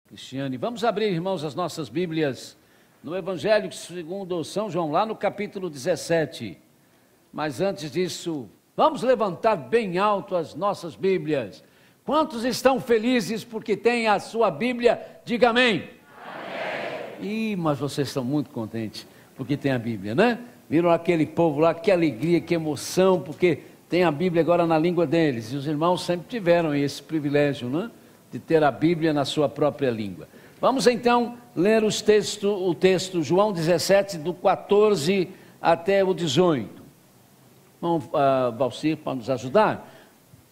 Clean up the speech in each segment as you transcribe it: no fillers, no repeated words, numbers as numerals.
Cristiane, vamos abrir, irmãos, as nossas Bíblias no Evangelho segundo São João, lá no capítulo 17. Mas antes disso, vamos levantar bem alto as nossas Bíblias. Quantos estão felizes porque têm a sua Bíblia? Diga amém. Amém. Mas vocês estão muito contentes porque tem a Bíblia, né? Viram aquele povo lá, que alegria, que emoção, porque tem a Bíblia agora na língua deles. E os irmãos sempre tiveram esse privilégio, né? De ter a Bíblia na sua própria língua. Vamos então ler o texto João 17, do 14 até o 18. Vamos, Valcir, para nos ajudar?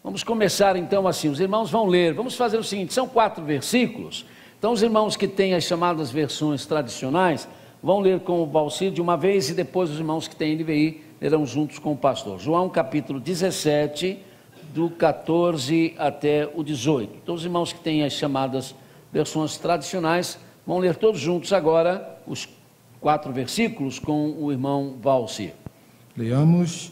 Vamos começar então assim, os irmãos vão ler. Vamos fazer o seguinte, são 4 versículos. Então os irmãos que têm as chamadas versões tradicionais, vão ler com o Valcir de uma vez, e depois os irmãos que têm NVI lerão juntos com o pastor. João capítulo 17, do 14 até o 18. Então os irmãos que têm as chamadas versões tradicionais vão ler todos juntos agora os 4 versículos com o irmão Valcir. Leamos: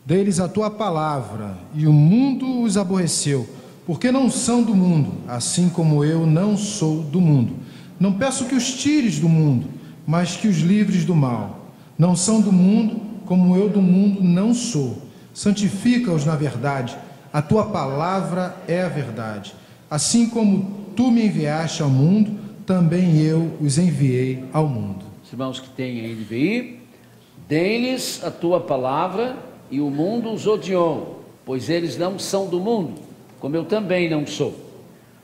deles a tua palavra, e o mundo os aborreceu, porque não são do mundo, assim como eu não sou do mundo. Não peço que os tires do mundo, mas que os livres do mal. Não são do mundo, como eu do mundo não sou. Santifica-os na verdade. A tua palavra é a verdade. Assim como tu me enviaste ao mundo, também eu os enviei ao mundo. Os irmãos que têm a NVI, dê-lhes a tua palavra, e o mundo os odiou, pois eles não são do mundo, como eu também não sou.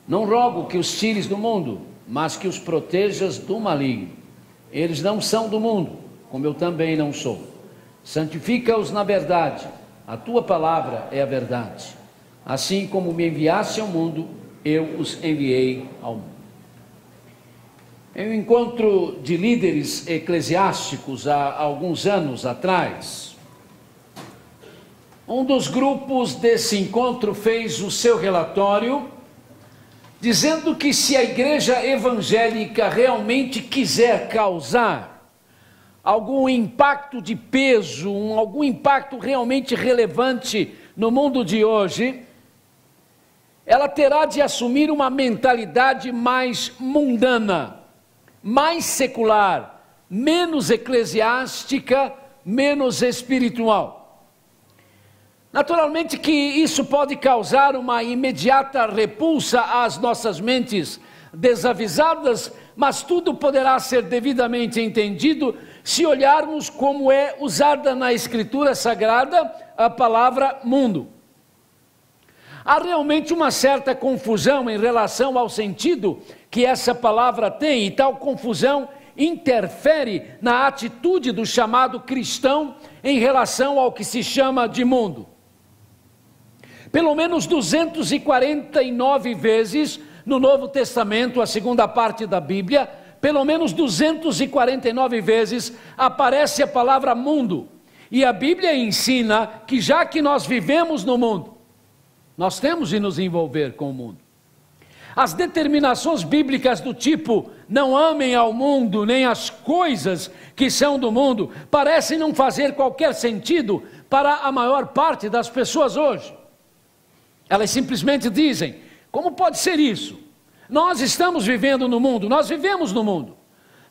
Não rogo que os tires do mundo, mas que os protejas do maligno. Eles não são do mundo, como eu também não sou. Santifica-os na verdade. A tua palavra é a verdade. Assim como me enviaste ao mundo, eu os enviei ao mundo. Em um encontro de líderes eclesiásticos há alguns anos atrás, um dos grupos desse encontro fez o seu relatório, dizendo que se a igreja evangélica realmente quiser causar algum impacto de peso, algum impacto realmente relevante no mundo de hoje, ela terá de assumir uma mentalidade mais mundana, mais secular, menos eclesiástica, menos espiritual. Naturalmente que isso pode causar uma imediata repulsa às nossas mentes desavisadas, mas tudo poderá ser devidamente entendido se olharmos como é usada na Escritura Sagrada a palavra mundo. Há realmente uma certa confusão em relação ao sentido que essa palavra tem, e tal confusão interfere na atitude do chamado cristão em relação ao que se chama de mundo. Pelo menos 249 vezes no Novo Testamento, a segunda parte da Bíblia, pelo menos 249 vezes aparece a palavra mundo. E a Bíblia ensina que já que nós vivemos no mundo, nós temos de nos envolver com o mundo. As determinações bíblicas do tipo, não amem ao mundo, nem as coisas que são do mundo, parecem não fazer qualquer sentido para a maior parte das pessoas hoje. Elas simplesmente dizem, como pode ser isso? Nós estamos vivendo no mundo, nós vivemos no mundo.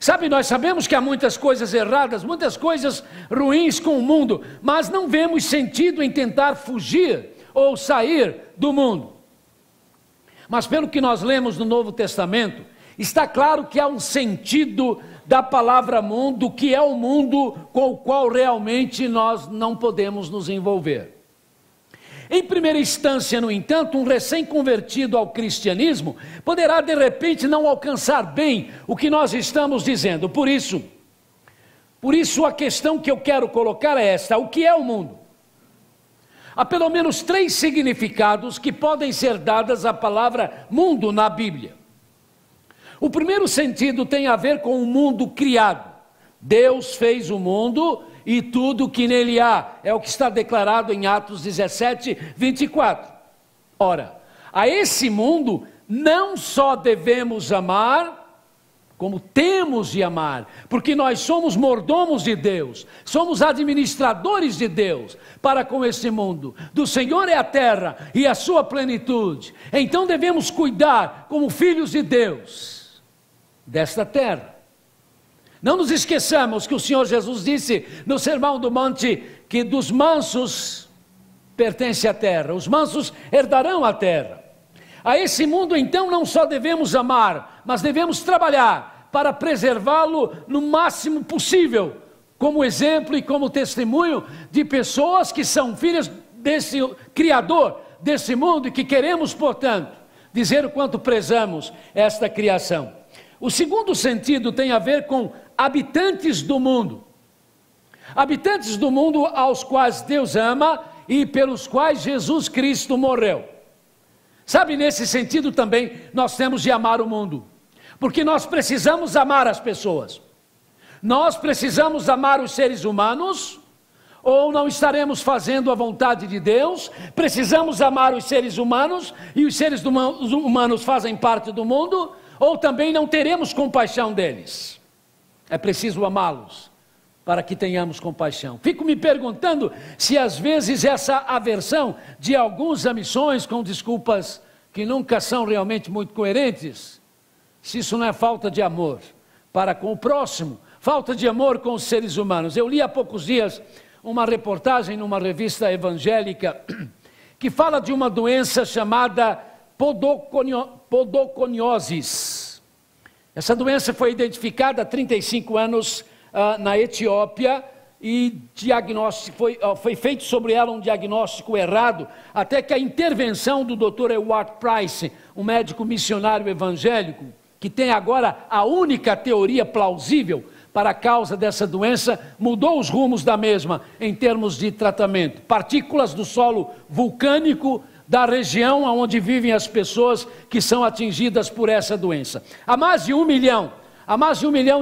Sabe, nós sabemos que há muitas coisas erradas, muitas coisas ruins com o mundo, mas não vemos sentido em tentar fugir ou sair do mundo. Mas pelo que nós lemos no Novo Testamento, está claro que há um sentido da palavra mundo, que é o mundo com o qual realmente nós não podemos nos envolver. Em primeira instância, no entanto, um recém-convertido ao cristianismo poderá de repente não alcançar bem o que nós estamos dizendo. Por isso a questão que eu quero colocar é esta: o que é o mundo? Há pelo menos 3 significados que podem ser dadas à palavra mundo na Bíblia. O primeiro sentido tem a ver com o mundo criado. Deus fez o mundo e tudo que nele há, é o que está declarado em Atos 17, 24. Ora, a esse mundo não só devemos amar, como temos de amar, porque nós somos mordomos de Deus, somos administradores de Deus para com esse mundo. Do Senhor é a terra e a sua plenitude, então devemos cuidar como filhos de Deus. desta terra. Não nos esqueçamos que o Senhor Jesus disse no Sermão do Monte que dos mansos pertence a terra, os mansos herdarão a terra. A esse mundo então não só devemos amar, mas devemos trabalhar para preservá-lo no máximo possível, como exemplo e como testemunho de pessoas que são filhas desse Criador, desse mundo, e que queremos, portanto, dizer o quanto prezamos esta criação. O segundo sentido tem a ver com habitantes do mundo. Habitantes do mundo aos quais Deus ama e pelos quais Jesus Cristo morreu. Sabe, nesse sentido também nós temos de amar o mundo, porque nós precisamos amar as pessoas. Nós precisamos amar os seres humanos, ou não estaremos fazendo a vontade de Deus. Precisamos amar os seres humanos, e os seres humanos fazem parte do mundo, ou também não teremos compaixão deles. É preciso amá-los para que tenhamos compaixão. Fico me perguntando se às vezes essa aversão de alguns a missões, com desculpas que nunca são realmente muito coerentes, se isso não é falta de amor para com o próximo, falta de amor com os seres humanos. Eu li há poucos dias uma reportagem numa revista evangélica que fala de uma doença chamada podoconioses. Essa doença foi identificada há 35 anos na Etiópia, e foi feito sobre ela um diagnóstico errado, até que a intervenção do Dr. Ewart Price, um médico missionário evangélico, que tem agora a única teoria plausível para a causa dessa doença, mudou os rumos da mesma em termos de tratamento. Partículas do solo vulcânico da região onde vivem as pessoas que são atingidas por essa doença. Há mais de 1 milhão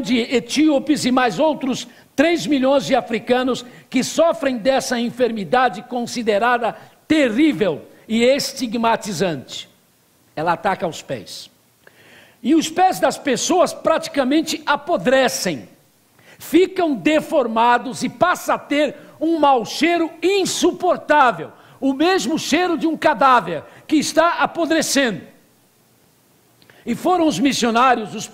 de etíopes e mais outros 3 milhões de africanos que sofrem dessa enfermidade considerada terrível e estigmatizante. Ela ataca os pés. E os pés das pessoas praticamente apodrecem, ficam deformados e passa a ter um mau cheiro insuportável, o mesmo cheiro de um cadáver que está apodrecendo. E foram os missionários, os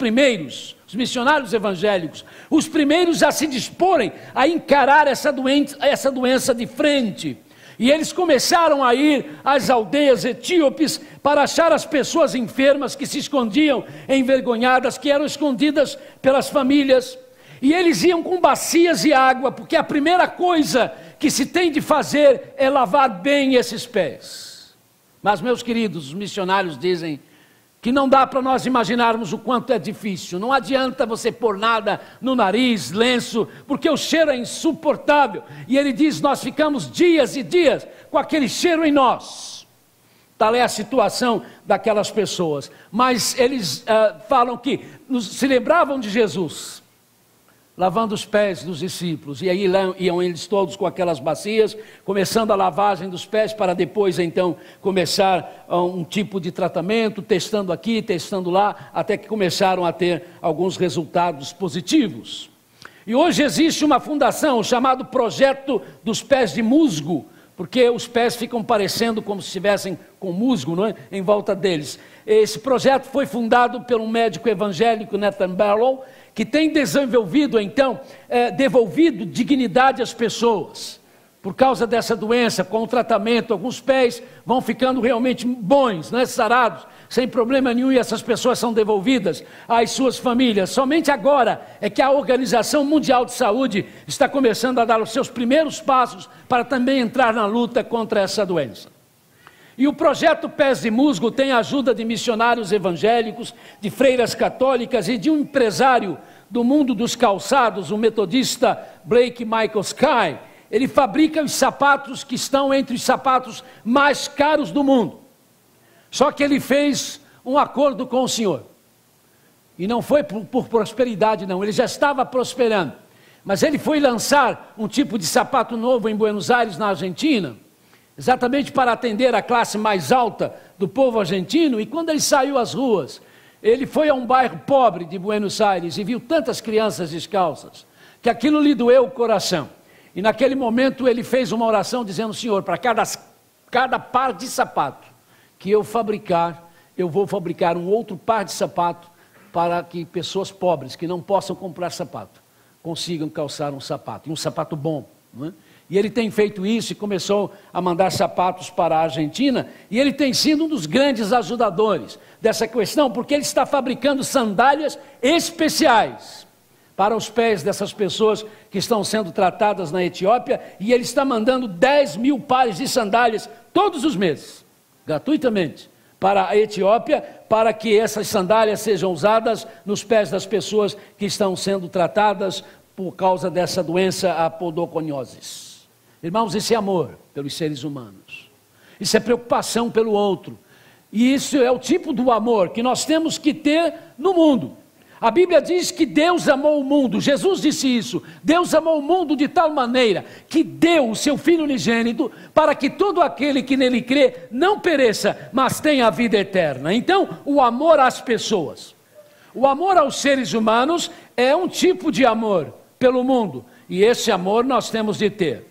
missionários evangélicos, os primeiros a se disporem a encarar essa doença de frente. E eles começaram a ir às aldeias etíopes para achar as pessoas enfermas que se escondiam, envergonhadas, que eram escondidas pelas famílias. E eles iam com bacias e água, porque a primeira coisa que se tem de fazer é lavar bem esses pés. Mas, meus queridos, os missionários dizem que não dá para nós imaginarmos o quanto é difícil. Não adianta você pôr nada no nariz, lenço, porque o cheiro é insuportável. E ele diz, nós ficamos dias e dias com aquele cheiro em nós. Tal é a situação daquelas pessoas. Mas eles falam que se lembravam de Jesus, lavando os pés dos discípulos, e aí iam eles todos com aquelas bacias, começando a lavagem dos pés, para depois então começar um tipo de tratamento, testando aqui, testando lá, até que começaram a ter alguns resultados positivos. E hoje existe uma fundação chamada Projeto dos Pés de Musgo, porque os pés ficam parecendo como se estivessem com musgo, não é? Em volta deles. Esse projeto foi fundado por um médico evangélico, Nathan Barlow, que tem desenvolvido, então, devolvido dignidade às pessoas. Por causa dessa doença, com o tratamento, alguns pés vão ficando realmente bons, né, sarados, sem problema nenhum, e essas pessoas são devolvidas às suas famílias. Somente agora é que a Organização Mundial de Saúde está começando a dar os seus primeiros passos para também entrar na luta contra essa doença. E o projeto Pés de Musgo tem a ajuda de missionários evangélicos, de freiras católicas e de um empresário do mundo dos calçados, o metodista Blake Michael Sky. Ele fabrica os sapatos que estão entre os sapatos mais caros do mundo. Só que ele fez um acordo com o Senhor. E não foi por prosperidade, não. Ele já estava prosperando. Mas ele foi lançar um tipo de sapato novo em Buenos Aires, na Argentina, exatamente para atender a classe mais alta do povo argentino. E quando ele saiu às ruas, ele foi a um bairro pobre de Buenos Aires e viu tantas crianças descalças, que aquilo lhe doeu o coração. E naquele momento ele fez uma oração dizendo, Senhor, para cada par de sapato que eu fabricar, eu vou fabricar um outro par de sapato para que pessoas pobres que não possam comprar sapato consigam calçar um sapato, e um sapato bom, não é? E ele tem feito isso e começou a mandar sapatos para a Argentina, e ele tem sido um dos grandes ajudadores dessa questão, porque ele está fabricando sandálias especiais para os pés dessas pessoas que estão sendo tratadas na Etiópia, e ele está mandando 10 mil pares de sandálias todos os meses, gratuitamente, para a Etiópia, para que essas sandálias sejam usadas nos pés das pessoas que estão sendo tratadas por causa dessa doença, a podoconiose. Irmãos, isso é amor pelos seres humanos, isso é preocupação pelo outro, e isso é o tipo do amor que nós temos que ter no mundo. A Bíblia diz que Deus amou o mundo, Jesus disse isso, Deus amou o mundo de tal maneira que deu o seu Filho unigênito para que todo aquele que nele crê não pereça, mas tenha a vida eterna. Então, o amor às pessoas, o amor aos seres humanos é um tipo de amor pelo mundo, e esse amor nós temos de ter.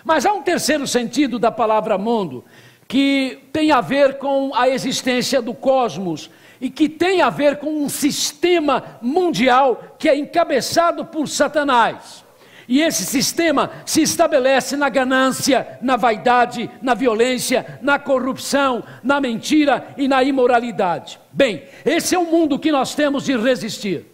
Mas há um terceiro sentido da palavra mundo, que tem a ver com a existência do cosmos, e que tem a ver com um sistema mundial que é encabeçado por Satanás. E esse sistema se estabelece na ganância, na vaidade, na violência, na corrupção, na mentira e na imoralidade. Bem, esse é o mundo que nós temos de resistir.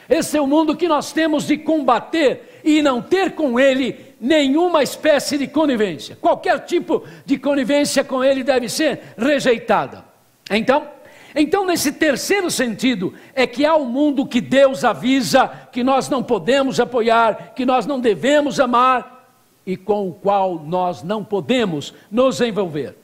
Esse é o mundo que nós temos de combater e não ter com ele nenhuma espécie de conivência. Qualquer tipo de conivência com ele deve ser rejeitada. Então, nesse terceiro sentido, é que há um mundo que Deus avisa que nós não podemos apoiar, que nós não devemos amar e com o qual nós não podemos nos envolver.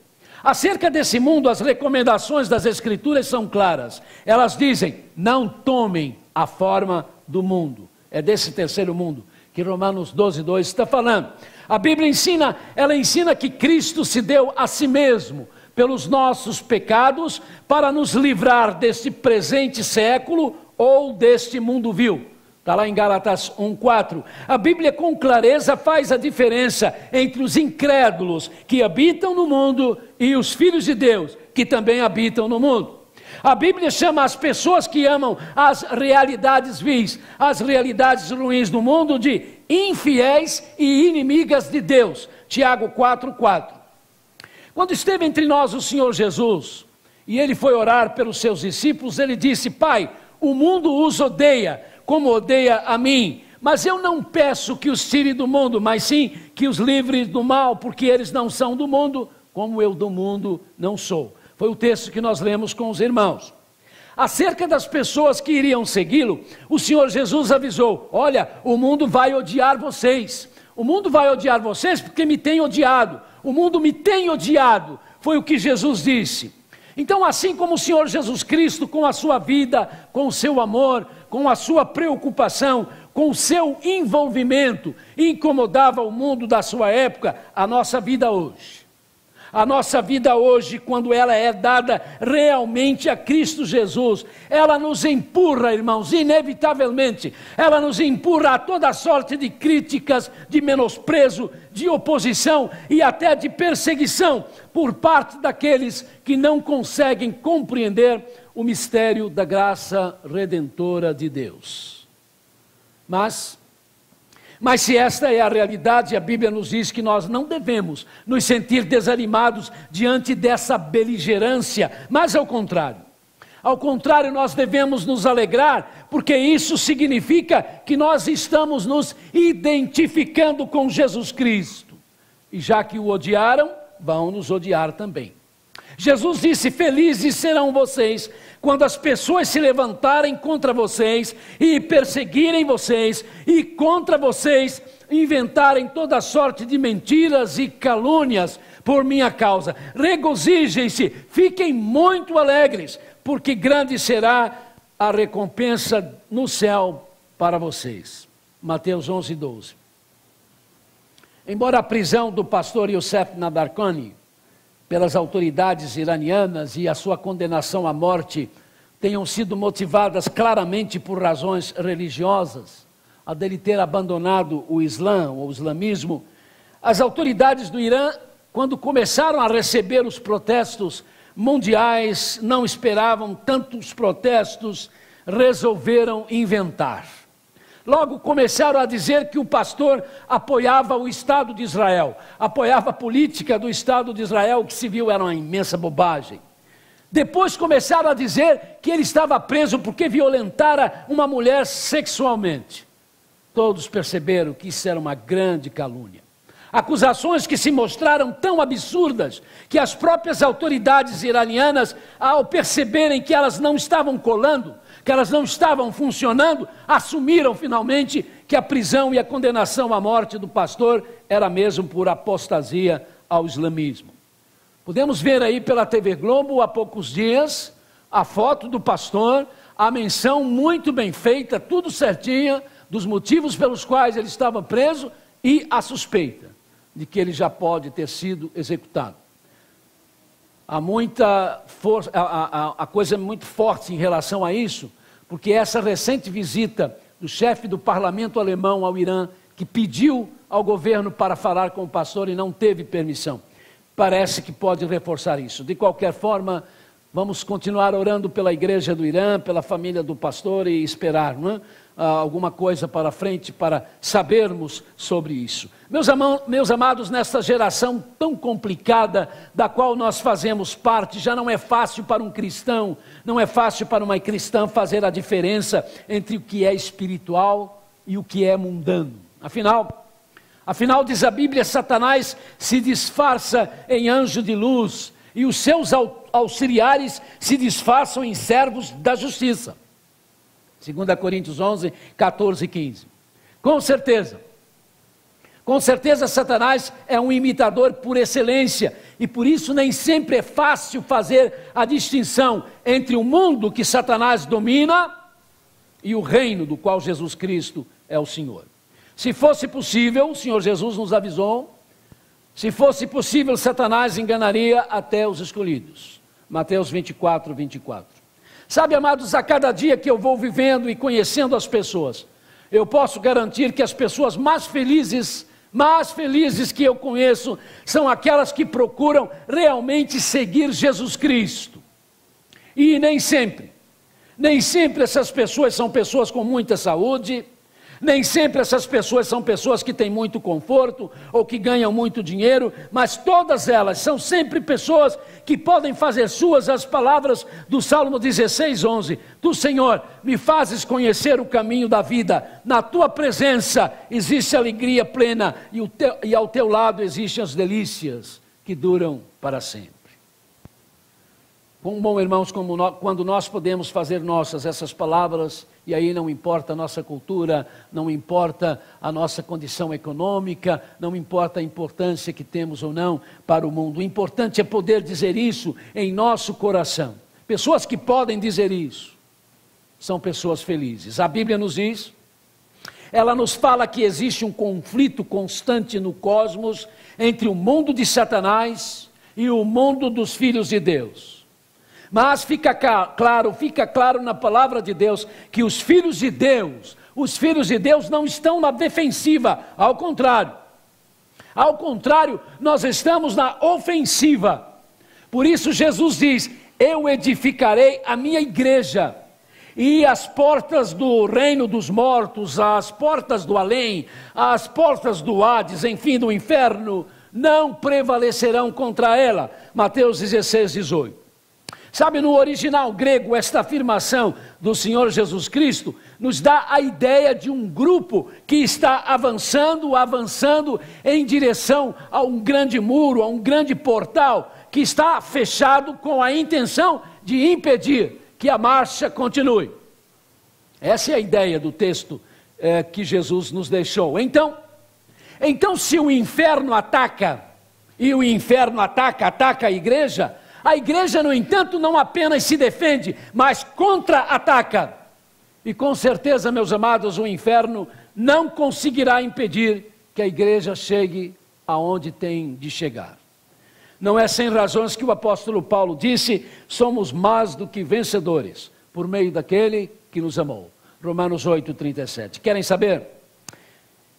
Acerca desse mundo, as recomendações das Escrituras são claras. Elas dizem, não tomem a forma do mundo. É desse terceiro mundo que Romanos 12:2 está falando. A Bíblia ensina que Cristo se deu a si mesmo pelos nossos pecados, para nos livrar deste presente século ou deste mundo vil. Está lá em Gálatas 1:4. A Bíblia com clareza faz a diferença entre os incrédulos que habitam no mundo e os filhos de Deus que também habitam no mundo. A Bíblia chama as pessoas que amam as realidades vis, as realidades ruins do mundo, de infiéis e inimigas de Deus. Tiago 4:4. Quando esteve entre nós o Senhor Jesus, e ele foi orar pelos seus discípulos, ele disse, Pai, o mundo os odeia, como odeia a mim, mas eu não peço que os tire do mundo, mas sim que os livre do mal, porque eles não são do mundo, como eu do mundo não sou. Foi o texto que nós lemos com os irmãos. Acerca das pessoas que iriam segui-lo, o Senhor Jesus avisou, olha, o mundo vai odiar vocês. O mundo vai odiar vocês porque me tem odiado. O mundo me tem odiado, foi o que Jesus disse. Então, assim como o Senhor Jesus Cristo, com a sua vida, com o seu amor, com a sua preocupação, com o seu envolvimento, incomodava o mundo da sua época, a nossa vida hoje. A nossa vida hoje, quando ela é dada realmente a Cristo Jesus, ela nos empurra, irmãos, inevitavelmente, ela nos empurra a toda sorte de críticas, de menosprezo, de oposição e até de perseguição por parte daqueles que não conseguem compreender o mistério da graça redentora de Deus. Mas se esta é a realidade, a Bíblia nos diz que nós não devemos nos sentir desanimados diante dessa beligerância, mas ao contrário. Ao contrário, nós devemos nos alegrar, porque isso significa que nós estamos nos identificando com Jesus Cristo. E já que o odiaram, vão nos odiar também. Jesus disse, felizes serão vocês quando as pessoas se levantarem contra vocês e perseguirem vocês e contra vocês inventarem toda sorte de mentiras e calúnias por minha causa. Regozijem-se, fiquem muito alegres, porque grande será a recompensa no céu para vocês. Mateus 11:12. Embora a prisão do pastor Youssef Nadarkhani pelas autoridades iranianas e a sua condenação à morte tenham sido motivadas claramente por razões religiosas, a dele ter abandonado o Islã, ou o islamismo, as autoridades do Irã, quando começaram a receber os protestos mundiais, não esperavam tantos protestos resolveram inventar. Logo começaram a dizer que o pastor apoiava o Estado de Israel, apoiava a política do Estado de Israel, que se viu era uma imensa bobagem. Depois começaram a dizer que ele estava preso porque violentara uma mulher sexualmente. Todos perceberam que isso era uma grande calúnia. Acusações que se mostraram tão absurdas que as próprias autoridades iranianas, ao perceberem que elas não estavam colando, que elas não estavam funcionando, assumiram finalmente que a prisão e a condenação à morte do pastor era mesmo por apostasia ao islamismo. Podemos ver aí pela TV Globo há poucos dias a foto do pastor, a menção muito bem feita, tudo certinha, dos motivos pelos quais ele estava preso e a suspeita de que ele já pode ter sido executado. Há muita força, a coisa é muito forte em relação a isso, porque essa recente visita do chefe do parlamento alemão ao Irã, que pediu ao governo para falar com o pastor e não teve permissão, parece que pode reforçar isso. De qualquer forma, vamos continuar orando pela igreja do Irã, pela família do pastor e esperar, não é? Alguma coisa para frente para sabermos sobre isso. Meus amados, nesta geração tão complicada da qual nós fazemos parte, já não é fácil para um cristão, não é fácil para uma cristã fazer a diferença entre o que é espiritual e o que é mundano. Afinal diz a Bíblia, Satanás se disfarça em anjo de luz e os seus auxiliares se disfarçam em servos da justiça. 2 Coríntios 11, 14 e 15. Com certeza Satanás é um imitador por excelência, e por isso nem sempre é fácil fazer a distinção entre o mundo que Satanás domina e o reino do qual Jesus Cristo é o Senhor. Se fosse possível, o Senhor Jesus nos avisou, se fosse possível, Satanás enganaria até os escolhidos. Mateus 24, 24. Sabe, amados, a cada dia que eu vou vivendo e conhecendo as pessoas, eu posso garantir que as pessoas mais felizes que eu conheço, são aquelas que procuram realmente seguir Jesus Cristo. E nem sempre essas pessoas são pessoas com muita saúde, nem sempre essas pessoas são pessoas que têm muito conforto ou que ganham muito dinheiro, mas todas elas são sempre pessoas que podem fazer suas as palavras do Salmo 16, 11. Tu, Senhor, me fazes conhecer o caminho da vida, na tua presença existe alegria plena e ao teu lado existem as delícias que duram para sempre. Bom, irmãos, quando nós podemos fazer nossas essas palavras, e aí não importa a nossa cultura, não importa a nossa condição econômica, não importa a importância que temos ou não para o mundo. O importante é poder dizer isso em nosso coração. Pessoas que podem dizer isso são pessoas felizes. A Bíblia nos diz, ela nos fala que existe um conflito constante no cosmos entre o mundo de Satanás e o mundo dos filhos de Deus. Mas fica claro na palavra de Deus que os filhos de Deus não estão na defensiva, ao contrário, nós estamos na ofensiva. Por isso Jesus diz, eu edificarei a minha igreja, e as portas do reino dos mortos, as portas do além, as portas do Hades, enfim, do inferno, não prevalecerão contra ela. Mateus 16, 18. Sabe, no original grego, esta afirmação do Senhor Jesus Cristo nos dá a ideia de um grupo que está avançando em direção a um grande muro, a um grande portal, que está fechado com a intenção de impedir que a marcha continue. Essa é a ideia do texto que Jesus nos deixou. Então, se o inferno ataca, e o inferno ataca a igreja, no entanto, não apenas se defende, mas contra-ataca. E com certeza, meus amados, o inferno não conseguirá impedir que a igreja chegue aonde tem de chegar. Não é sem razões que o apóstolo Paulo disse, somos mais do que vencedores, por meio daquele que nos amou. Romanos 8, 37. Querem saber?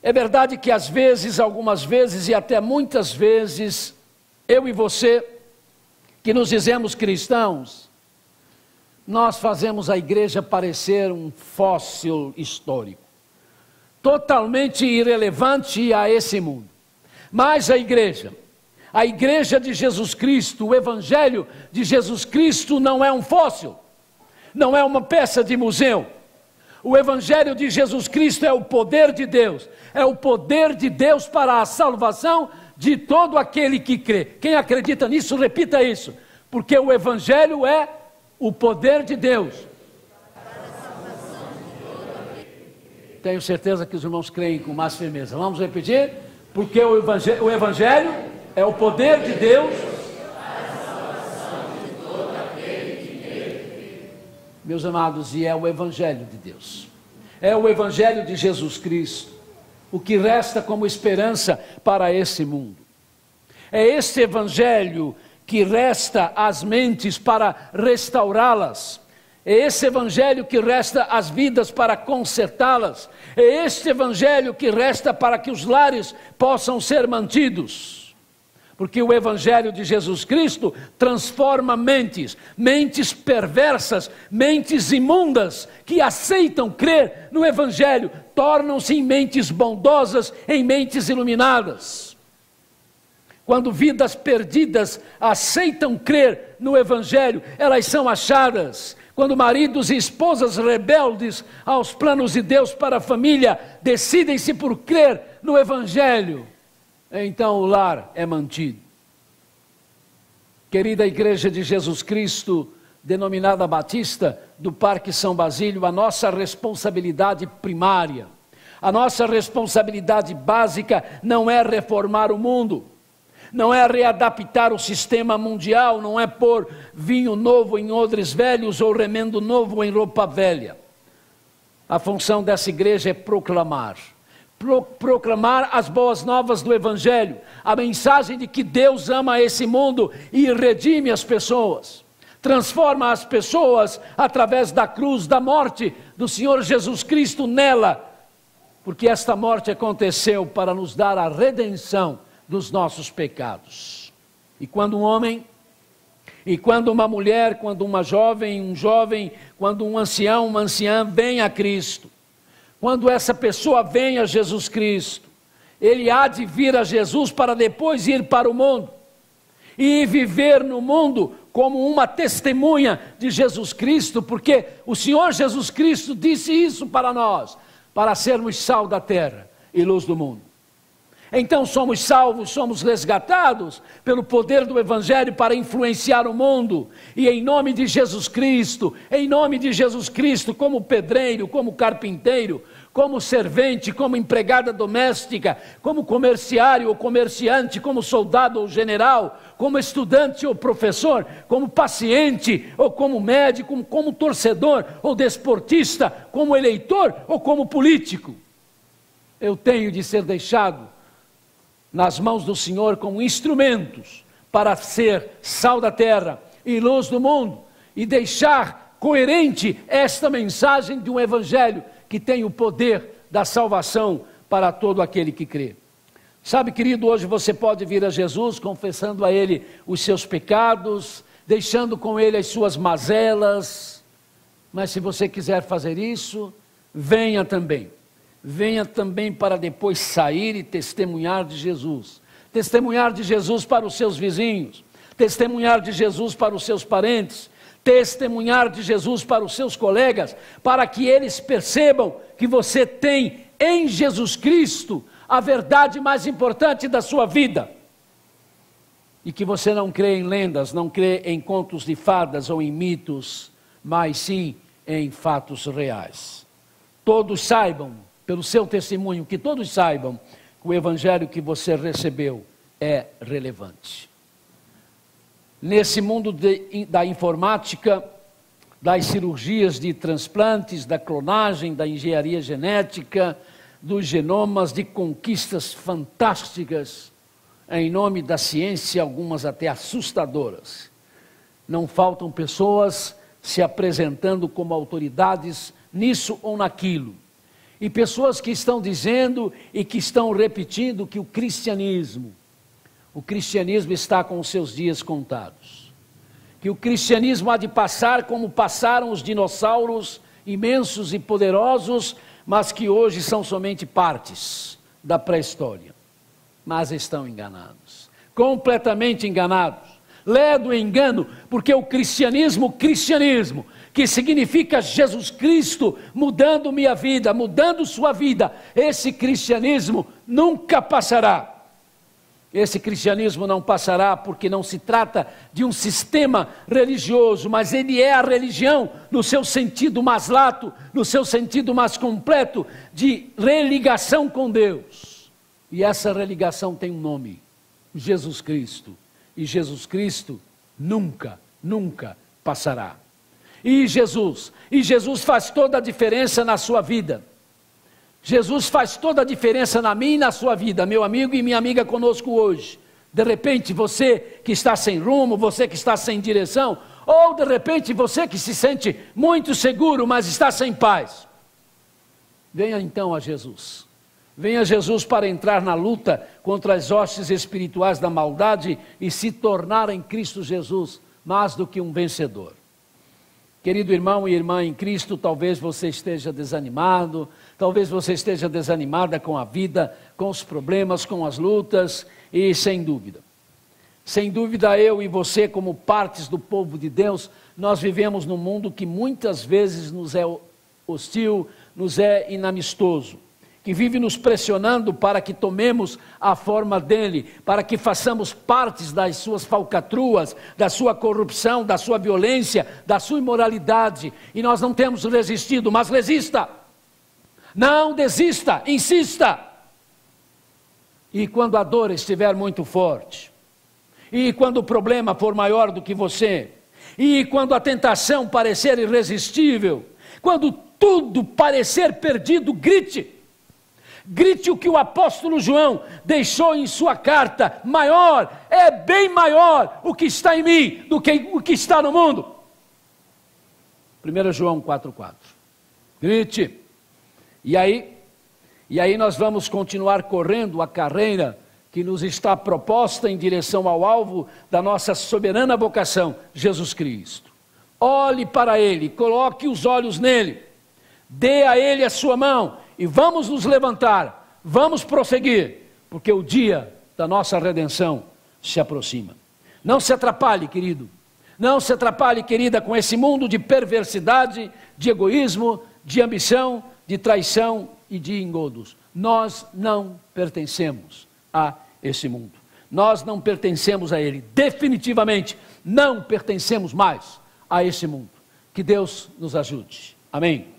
É verdade que às vezes, algumas vezes e até muitas vezes, eu e você, que nos dizemos cristãos, nós fazemos a igreja parecer um fóssil histórico, totalmente irrelevante a esse mundo. Mas a igreja de Jesus Cristo, o evangelho de Jesus Cristo não é um fóssil, não é uma peça de museu. O evangelho de Jesus Cristo é o poder de Deus, é o poder de Deus para a salvação de todo aquele que crê. Quem acredita nisso, repita isso, porque o evangelho é o poder de Deus. Tenho certeza que os irmãos creem com mais firmeza. Vamos repetir? Porque o evangelho é o poder de Deus. Meus amados, e é o evangelho de Deus. É o evangelho de Jesus Cristo. O que resta como esperança para esse mundo. É este evangelho que resta às mentes para restaurá-las. É esse evangelho que resta às vidas para consertá-las. É este evangelho que resta para que os lares possam ser mantidos. Porque o evangelho de Jesus Cristo transforma mentes perversas, mentes imundas, que aceitam crer no evangelho, tornam-se em mentes bondosas, em mentes iluminadas. Quando vidas perdidas aceitam crer no evangelho, elas são achadas. Quando maridos e esposas rebeldes aos planos de Deus para a família decidem-se por crer no evangelho, então o lar é mantido. Querida Igreja de Jesus Cristo, denominada Batista do Parque São Basílio, a nossa responsabilidade primária, a nossa responsabilidade básica não é reformar o mundo, não é readaptar o sistema mundial, não é pôr vinho novo em odres velhos ou remendo novo em roupa velha. A função dessa igreja é proclamar as boas novas do evangelho, a mensagem de que Deus ama esse mundo e redime as pessoas, transforma as pessoas através da cruz, da morte do Senhor Jesus Cristo nela, porque esta morte aconteceu para nos dar a redenção dos nossos pecados. E quando um homem, e quando uma mulher, quando uma jovem, um jovem, quando um ancião, uma anciã vem a Cristo, quando essa pessoa vem a Jesus Cristo, ele há de vir a Jesus para depois ir para o mundo e viver no mundo como uma testemunha de Jesus Cristo, porque o Senhor Jesus Cristo disse isso para nós, para sermos sal da terra e luz do mundo. Então somos salvos, somos resgatados pelo poder do evangelho para influenciar o mundo, e em nome de Jesus Cristo, como pedreiro, como carpinteiro, como servente, como empregada doméstica, como comerciário ou comerciante, como soldado ou general, como estudante ou professor, como paciente ou como médico, como torcedor ou desportista, como eleitor ou como político. Eu tenho de ser deixado nas mãos do Senhor como instrumentos para ser sal da terra e luz do mundo, e deixar coerente esta mensagem de um evangelho que tem o poder da salvação para todo aquele que crê. Sabe, querido, hoje você pode vir a Jesus confessando a Ele os seus pecados, deixando com Ele as suas mazelas, mas se você quiser fazer isso, venha também para depois sair e testemunhar de Jesus para os seus vizinhos, testemunhar de Jesus para os seus parentes, testemunhar de Jesus para os seus colegas, para que eles percebam que você tem em Jesus Cristo a verdade mais importante da sua vida, e que você não crê em lendas, não crê em contos de fadas ou em mitos, mas sim em fatos reais. Todos saibam, pelo seu testemunho, que todos saibam que o evangelho que você recebeu é relevante. Nesse mundo da informática, das cirurgias de transplantes, da clonagem, da engenharia genética, dos genomas, de conquistas fantásticas, em nome da ciência, algumas até assustadoras, não faltam pessoas se apresentando como autoridades nisso ou naquilo. E pessoas que estão dizendo e que estão repetindo que o cristianismo está com os seus dias contados. que o cristianismo há de passar como passaram os dinossauros imensos e poderosos, mas que hoje são somente partes da pré-história. Mas estão enganados, completamente enganados. Ledo engano, porque o cristianismo, que significa Jesus Cristo mudando minha vida, mudando sua vida, esse cristianismo nunca passará. Esse cristianismo não passará porque não se trata de um sistema religioso, mas ele é a religião no seu sentido mais lato, no seu sentido mais completo, de religação com Deus. E essa religação tem um nome, Jesus Cristo. E Jesus Cristo nunca passará. E Jesus faz toda a diferença na sua vida. Jesus faz toda a diferença na minha e na sua vida, meu amigo e minha amiga conosco hoje. De repente você que está sem rumo, você que está sem direção, ou de repente você que se sente muito seguro, mas está sem paz. Venha então a Jesus. Venha Jesus para entrar na luta contra as hostes espirituais da maldade e se tornar em Cristo Jesus mais do que um vencedor. Querido irmão e irmã em Cristo, talvez você esteja desanimado, talvez você esteja desanimada com a vida, com os problemas, com as lutas, e sem dúvida, eu e você, como partes do povo de Deus, nós vivemos num mundo que muitas vezes nos é hostil, nos é inamistoso, que vive nos pressionando para que tomemos a forma dele, para que façamos partes das suas falcatruas, da sua corrupção, da sua violência, da sua imoralidade, e nós não temos resistido, mas resista, não desista, insista, e quando a dor estiver muito forte, e quando o problema for maior do que você, e quando a tentação parecer irresistível, quando tudo parecer perdido, grite o que o apóstolo João deixou em sua carta: maior, é bem maior o que está em mim do que o que está no mundo. 1 João 4,4. Grite. E aí nós vamos continuar correndo a carreira que nos está proposta em direção ao alvo da nossa soberana vocação, Jesus Cristo. Olhe para Ele, coloque os olhos nele, dê a Ele a sua mão, e vamos nos levantar, vamos prosseguir, porque o dia da nossa redenção se aproxima. Não se atrapalhe, querido, não se atrapalhe, querida, com esse mundo de perversidade, de egoísmo, de ambição, de traição e de engodos. Nós não pertencemos a esse mundo, nós não pertencemos a ele, definitivamente não pertencemos mais a esse mundo. Que Deus nos ajude, amém.